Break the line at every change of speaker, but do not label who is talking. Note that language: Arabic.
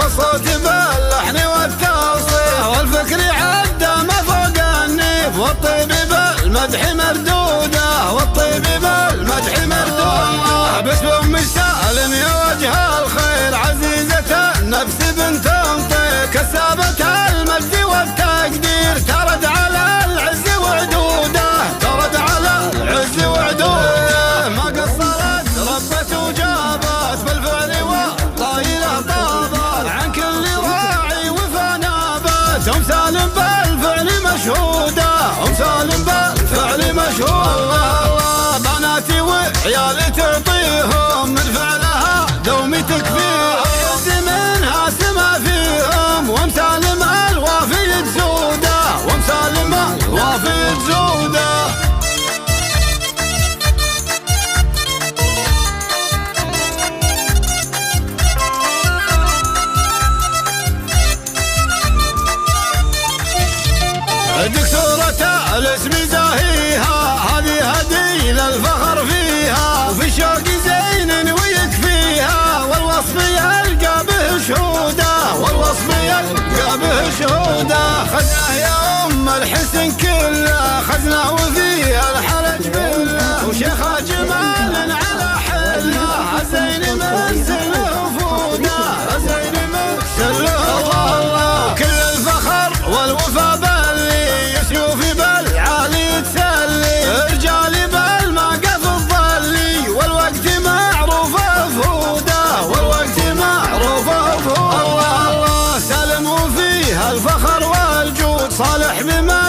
الصوت باللحن والتوصيف والفكر عدى ما فوق النيف والطيب بالمدح مردوده والطيب بالمدح مردوده باسم ام سالم يا وجه الخير عزيزة النفس بنت مطير كسابة المجد والتقدير ترد على العز وعدوده ترد على العز وعدوده ما قصرت ربت وجابت بالفعل والطايله طابت عن كل راعي وفنابت ام سالم بالفعل مشهوده ام سالم بالفعل مشهوده بناتي وعيالي تعطيهم من فعلها دومي تكفيهم يد منها سما فيهم وام سالم الوافي تزوده وام سالم الوافي تزوده دكتورة الاسم زاهيها هذه هدي للفخر فيها وفي شوق زين ويكفيها والوصف يلقى به شهوده والوصف يلقى به شهوده خزنه يا ام الحسن كله خزنه وفيها الحرج بالله وشيخه جمال على حله الزين من سله وفوده الزين من سله والله كل الفخر والوفا سيوفي بالعالي تسلي رجالي بالمقف الظلي والوقت معروف فهوده والوقت معروف فهوده الله سلم وفيها الفخر والجود صالح بما